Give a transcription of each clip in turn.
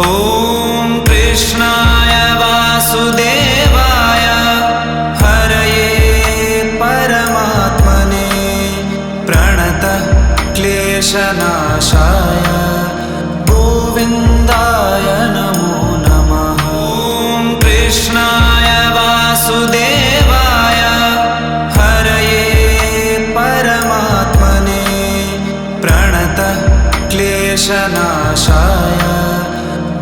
ॐ कृष्णाय वासुदेवाय हरये परमात्मने प्रणतः क्लेशनाशाय गोविन्दाय नमो नमः। ॐ कृष्णाय वासुदेवाय हरये परमात्मने प्रणतः क्लेशनाशाय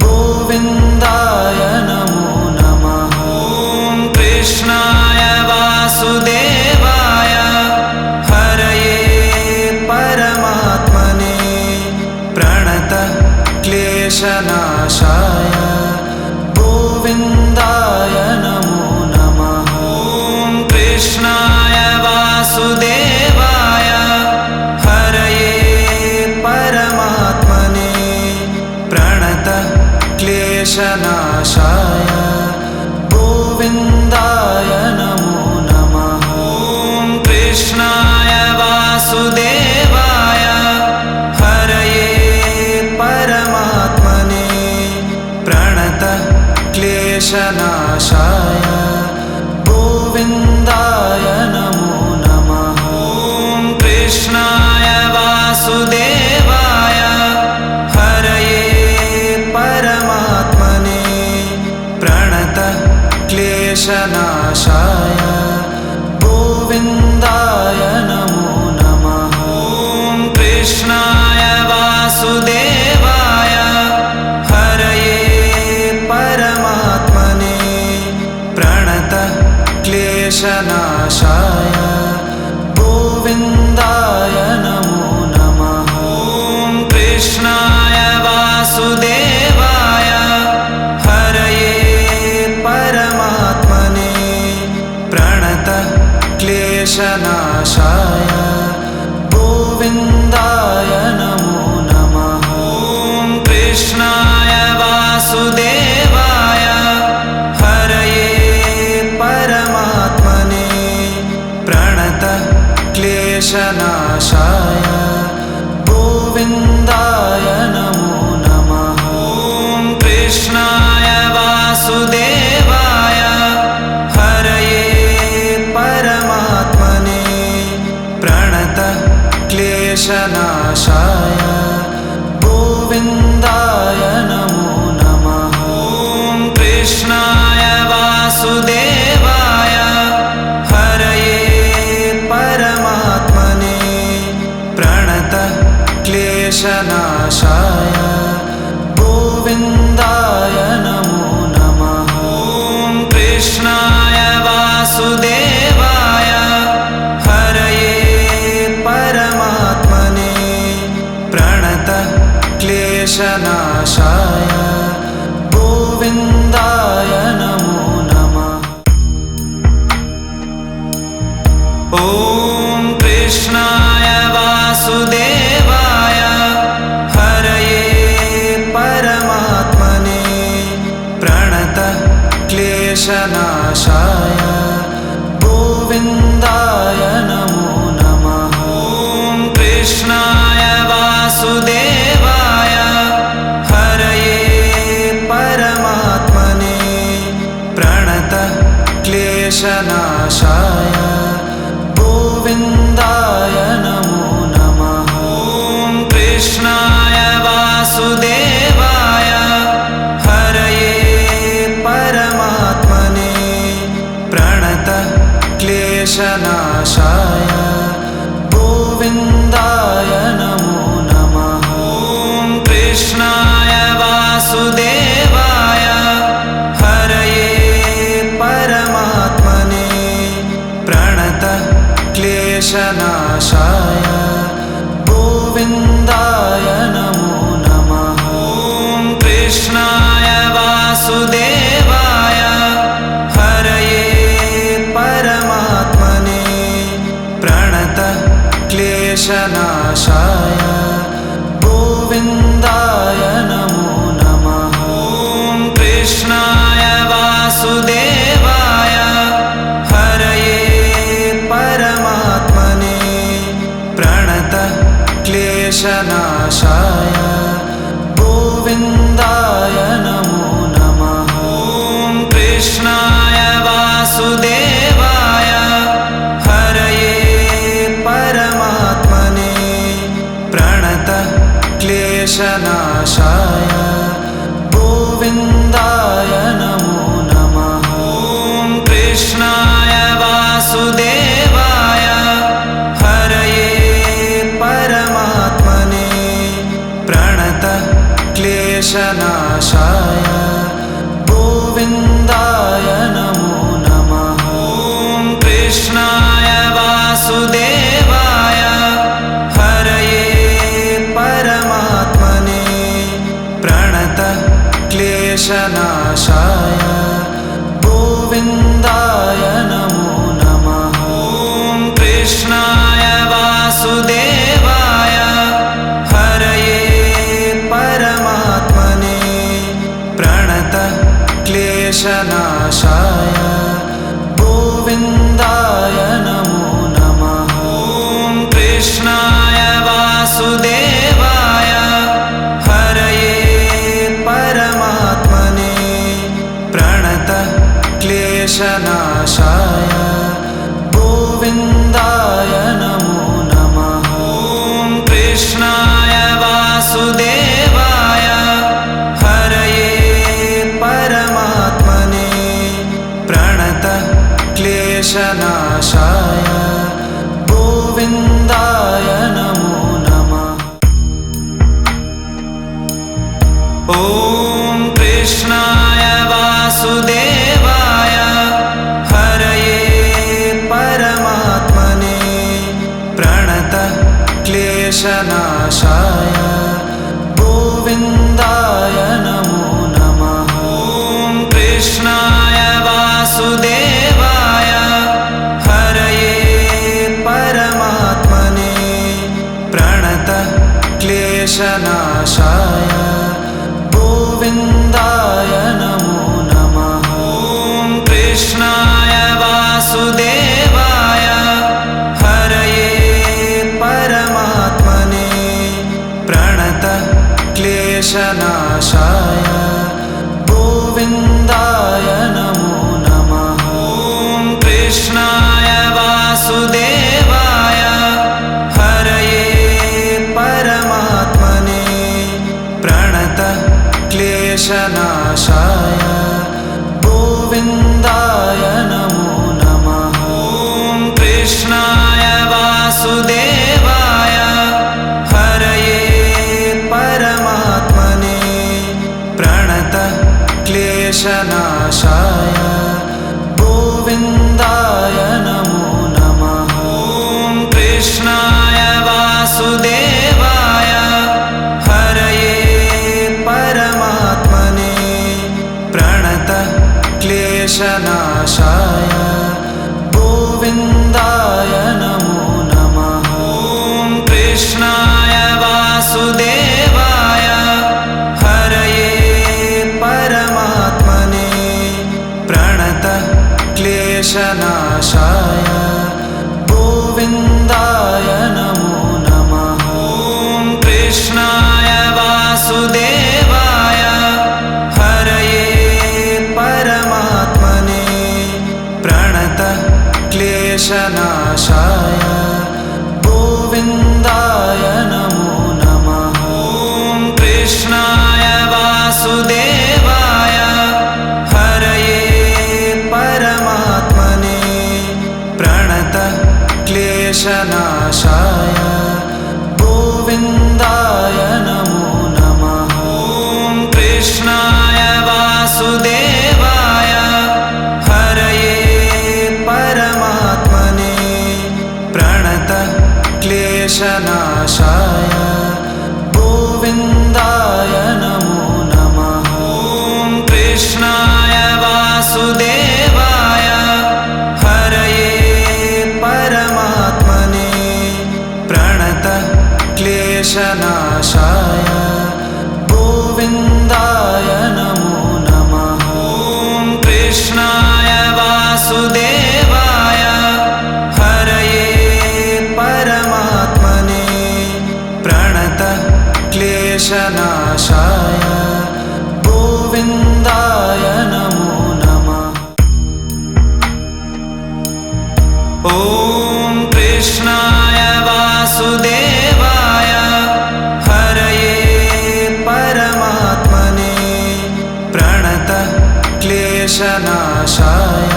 गोविन्दाय नमो नमः। ॐ कृष्णाय वासुदेवाय हरये परमात्मने प्रणतः क्लेशनाशाय गोविन्दाय नमो नमः। ॐ कृष्णाय वासुदेवाय हरये परमात्मने प्रणतः क्लेशनाशाय गोविन्दाय नमो नमः। ॐ कृष्णाय वासुदेवाय हरये परमात्मने प्रणतः क्लेशनाशाय गोविन्दाय नमो नमः। ॐ कृष्णाय वासुदेवाय हरये परमात्मने प्रणतः क्लेशनाशाय गोविन्दाय नमो नमः। ॐ कृष्णाय वासुदेवाय हरये परमात्मने प्रणतः क्लेशनाशाय गोविन्दाय नमो नमः। ॐ कृष्णाय वासुदेवाय हरये परमात्मने प्रणतः क्लेशनाशाय गोविन्दाय नमो नमः। ॐ कृष्णाय वासुदेवाय हरये परमात्मने प्रणतः क्लेशनाशाय गोविन्दाय नमो नमः। ॐ कृष्णाय वासुदेवाय हरये परमात्मने प्रणतः क्लेशनाशाय गोविन्दाय नमो नमः। ॐ कृष्णाय वासुदेवाय हरये परमात्मने प्रणतः क्लेशनाशाय गोविन्दाय नमो नमः। ॐ कृष्णाय वासुदेवाय हरये परमात्मने प्रणतः क्लेशनाशाय गोविन्दाय नमो नमः। ॐ कृष्णाय वासुदेवाय हरये परमात्मने प्रणतः क्लेशनाशाय गोविन्दाय नमो नमः। ॐ कृष्णाय वासुदेवाय हरये परमात्मने प्रणतः क्लेशनाशाय गोविन्दाय नमो नमः। ॐ कृष्णाय वासुदेवाय हरये परमात्मने प्रणतः क्लेशनाशाय गोविन्दाय नमो नमः। ॐ कृष्णाय वासुदेवाय हरये परमात्मने प्रणतः क्लेशनाशाय गोविन्दाय नमो नमः। ॐ कृष्णाय वासुदेवाय हरये परमात्मने प्रणतः क्लेशनाशाय गोविन्दाय नमो नमः। ॐ कृष्णाय वासुदेवाय हरये परमात्मने प्रणतः क्लेशनाशाय गोविन्दाय गोविन्दाय नमो नमः। ॐ कृष्णाय वासुदेवाय हरये परमात्मने प्रणतः क्लेशनाशाय गोविन्दाय नमो नमः। ॐ कृष्णाय वासुदेवाय हरये परमात्मने प्रणतः क्लेशनाशाय गोविन्दाय नमो नमः। ॐ कृष्णाय वासुदेवाय हरये परमात्मने प्रणतः क्लेशनाशाय गोविन्दाय नमो नमः। ॐ कृष्णाय वासुदेवाय हरये परमात्मने प्रणतः क्लेशनाशाय गोविन्दाय नमो नमः। ॐ कृष्णाय वासुदेवाय हरये परमात्मने प्रणतः क्लेशनाशाय गोविन्दाय नमो नमः। ॐ कृष्णाय वासुदेवाय हरये परमात्मने प्रणतः क्लेशनाशाय गोविन्दाय नमो नमः। ॐ कृष्णाय वासुदेवाय हरये परमात्मने प्रणतः क्लेशनाशाय गोविन्दाय नमो नमः। ॐ कृष्णाय वासुदेवाय हरये परमात्मने प्रणतः क्लेशनाशाय गोविन्दाय नमो नमः। ॐ कृष्णाय वासुदेवाय हरये परमात्मने प्रणतः क्लेशनाशाय गोविन्दाय नमो नमः। ॐ कृष्णाय वासुदेवाय हरये परमात्मने प्रणतः क्लेशनाशाय गोविन्दाय नमो नमः। ॐ कृष्णाय वासुदेवाय हरये परमात्मने प्रणतः क्लेशनाशाय गोविन्दाय नमो नमः। ॐ कृष्णाय वासुदेवाय हरये परमात्मने प्रणतः क्लेशनाशाय गोविन्दाय नमो नमः। ॐ कृष्णाय वासुदेवाय हरये परमात्मने प्रणतः क्लेशनाशाय गोविन्दाय नमो नमः। ॐ कृष्णाय वासुदेवाय हरये परमात्मने प्रणतः क्लेशनाशाय गोविन्दाय नमो नमः। ॐ कृष्णाय वासुदेवाय हरये परमात्मने प्रणतः क्लेशनाशाय गोविन्दाय नमो नमः। ॐ कृष्णाय वासुदेवाय हरये परमात्मने प्रणतः क्लेशनाशाय गोविन्दाय नमो नमः। ॐ कृष्णाय वासुदेवाय हरये परमात्मने प्रणतः क्लेशनाशाय गोविन्दाय क्लेशनाशाय गोविन्दाय नमो नमः। ॐ कृष्णाय वासुदेवाय हरये परमात्मने प्रणतः क्लेशनाशाय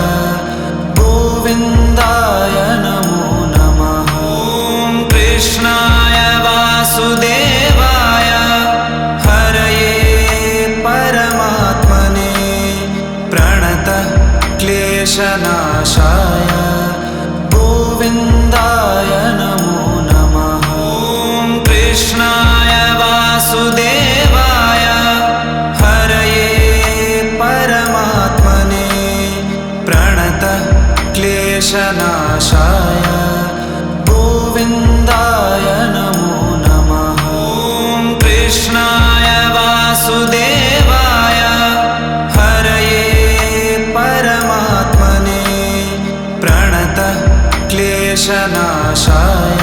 गोविन्दाय नमो नमः। ॐ कृष्णाय वासुदेवाय हरये परमात्मने प्रणतः क्लेशनाशाय गोविन्दाय नमो नमः। ॐ कृष्णाय वासुदेवाय हरये परमात्मने प्रणतः क्लेशनाशाय गोविन्दाय नमो नमः। ॐ कृष्णाय वासुदेवाय हरये परमात्मने प्रणतः क्लेशनाशाय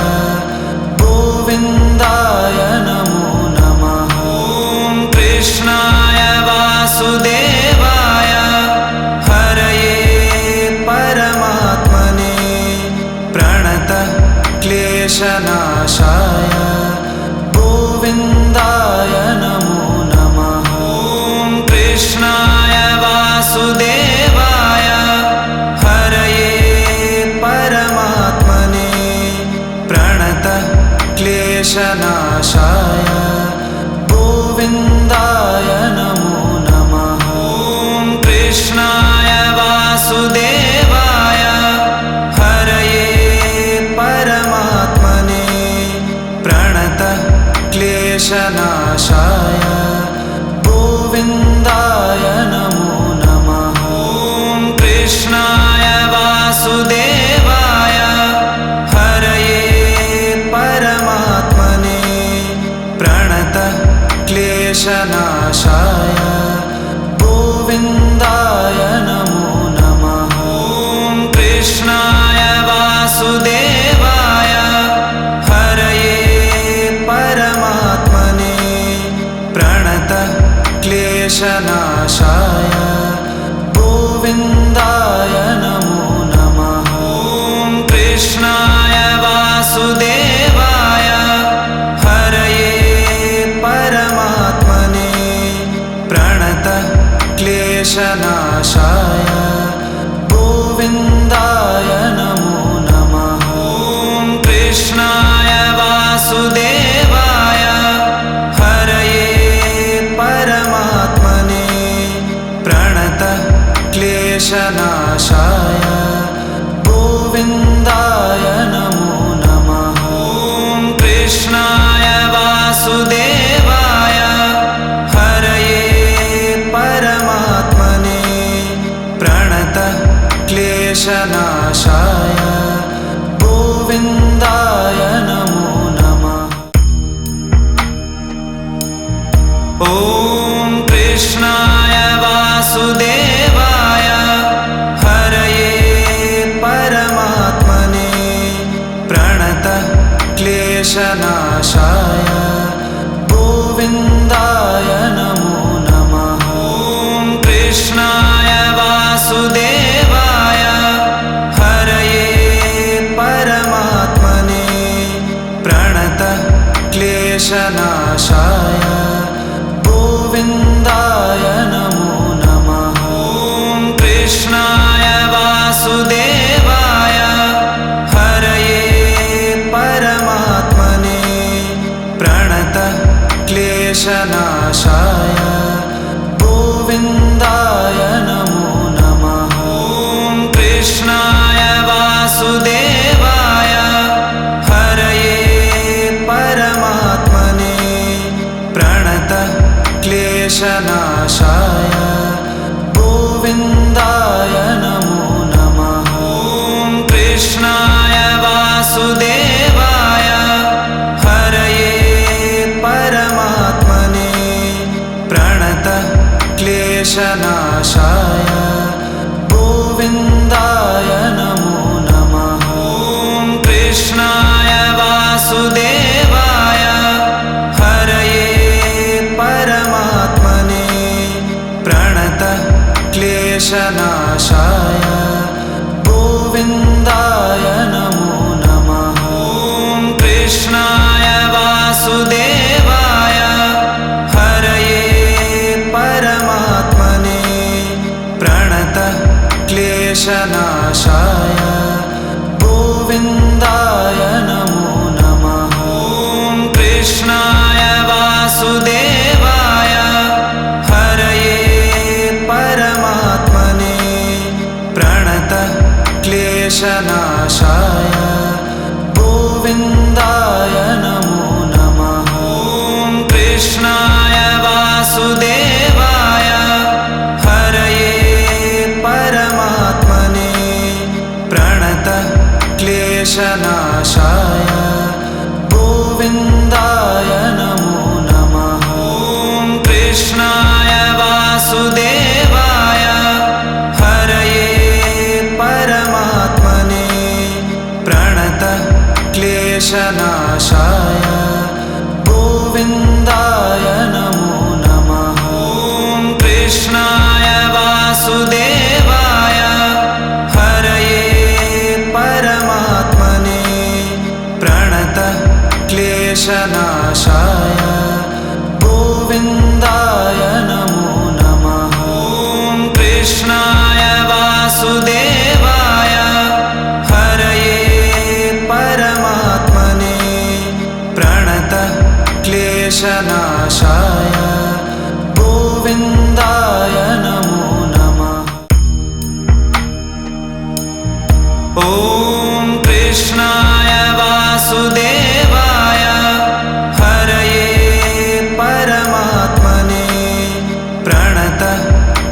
गोविन्दाय नमो नमः। ॐ कृष्णाय वासुदेवाय हरये परमात्मने प्रणतः क्लेशनाशाय गोविन्दाय नमो नमः। ॐ कृष्णाय वासुदेवाय हरये परमात्मने प्रणतः क्लेशनाशाय गोविन्दाय नमो नमः। ॐ कृष्णाय वासुदेवाय हरये परमात्मने प्रणतः क्लेशनाशाय गोविन्दाय नमो नमः। ॐ कृष्णाय वासुदेवाय हरये परमात्मने प्रणतः क्लेशनाशाय गोविन्दाय नमो नमः। ॐ कृष्णाय वासुदेवाय हरये परमात्मने प्रणतः क्लेशनाशाय गोविन्दाय नमो नमः। ॐ कृष्णाय वासुदेवाय हरये परमात्मने प्रणतः क्लेशनाशाय गोविन्दाय नमो नमः। ॐ कृष्णाय वासुदेवाय हरये परमात्मने प्रणतः क्लेशनाशाय गोविन्दाय नमो नमः। ॐ कृष्णाय वासुदेवाय हरये परमात्मने प्रणतः क्लेशनाशाय गोविन्दाय नमो नमः। ॐ कृष्णाय वासुदेवाय हरये परमात्मने प्रणतः क्लेशनाशाय गोविन्दाय नमो नमः। ॐ कृष्णाय वासुदेवाय हरये परमात्मने प्रणतः क्लेशनाशाय गोविन्दाय नमो नमः। ॐ कृष्णाय वासुदेवाय हरये परमात्मने प्रणतः क्लेशनाशाय गोविन्दाय नमो नमः। ॐ कृष्णाय वासुदेवाय हरये परमात्मने प्रणतः क्लेशनाशाय गोविन्दाय नमो नमः। ॐ कृष्णाय वासुदेवाय हरये परमात्मने प्रणतः क्लेशनाशाय गोविन्दाय नमो नमः। ॐ कृष्णाय वासुदेवाय हरये क्लेशनाशाय गोविन्दाय नमो नमः। ॐ कृष्णाय वासुदेवाय हरये परमात्मने प्रणतः क्लेशनाशाय गोविन्दाय नमो नमः। ॐ कृष्णाय वासुदेवाय हरये परमात्मने प्रणतः क्लेशनाशाय गोविन्दाय नमो नमः। ॐ कृष्णाय वासुदेवाय हरये परमात्मने प्रणतः क्लेशनाशाय गोविन्दाय नमो नमः। ॐ कृष्णाय वासुदेवाय हरये परमात्मने प्रणतः क्लेशनाशाय गोविन्दाय नमो नमः। ॐ कृष्णाय वासुदेवाय हरये परमात्मने प्रणतः क्लेशनाशाय गोविन्दाय नमो नमः। ॐ कृष्णाय वासुदेवाय हरये परमात्मने प्रणतः क्लेशनाशाय गोविन्दाय नमो नमः। ॐ कृष्णाय वासुदेवाय हरये परमात्मने प्रणतः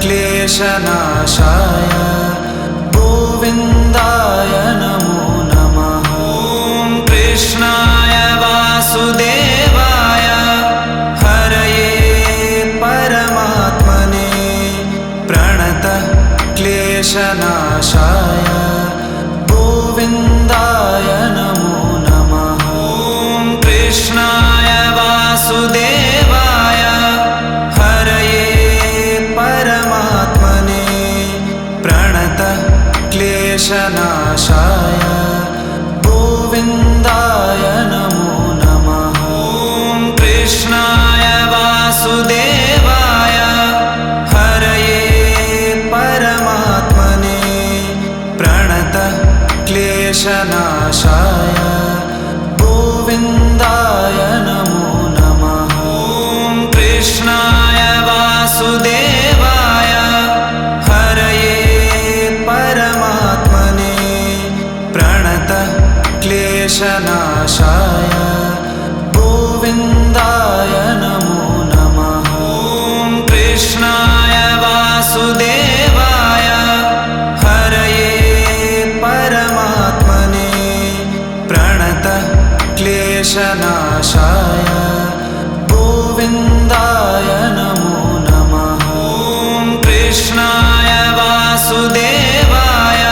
क्लेशनाशाय गोविन्दाय नमो नमः। ॐ कृष्णाय वासुदेवाय हरये परमात्मने प्रणतः क्लेशनाशाय गोविन्दाय नमो नमः। ॐ कृष्णाय वासुदेवाय हरये परमात्मने प्रणतः क्लेशनाशाय गोविन्दाय नमो नमः। ॐ कृष्णाय वासुदेवाय हरये परमात्मने प्रणतः क्लेशनाशाय गोविन्दाय नमो नमः। ॐ कृष्णाय वासुदेवाय हरये परमात्मने प्रणतः क्लेशनाशाय गोविन्दाय नमो नमः। ॐ कृष्णाय वासुदेवाय हरये परमात्मने प्रणतः क्लेशनाशाय गोविन्दाय नमो नमः। ॐ कृष्णाय वासुदेवाय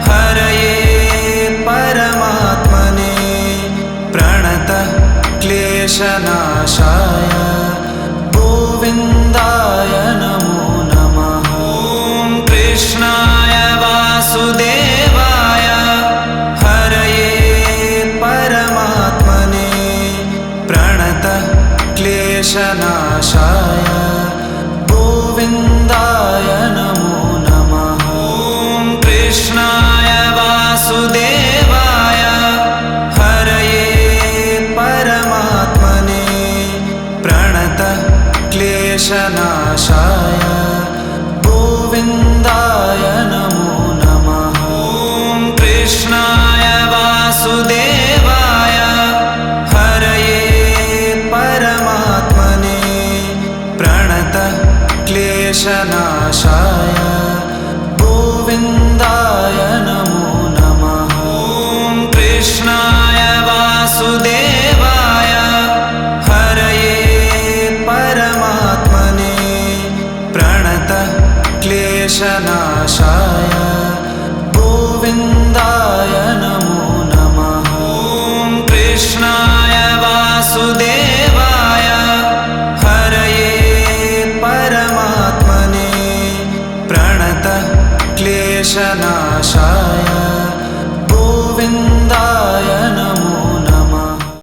हरये परमात्मने प्रणतः क्लेशनाशाय गोविन्दाय नमो नमः। ॐ कृष्णाय वासुदेवाय हरये परमात्मने प्रणतः क्लेशनाशाय गोविन्दाय नमो नमः। ॐ कृष्णाय वासुदेवाय हरये परमात्मने प्रणतः क्लेशनाशाय गोविन्दाय नमो नमः। ॐ कृष्णाय वासुदेवाय हरये परमात्मने प्रणतः क्लेशनाशाय गोविन्दाय नमो नमः। ॐ कृष्णाय वासुदेवाय हरये परमात्मने प्रणतः क्लेशनाशाय गोविन्दाय नमो नमः। ॐ कृष्णाय वासुदेवाय हरये परमात्मने प्रणतः क्लेशनाशाय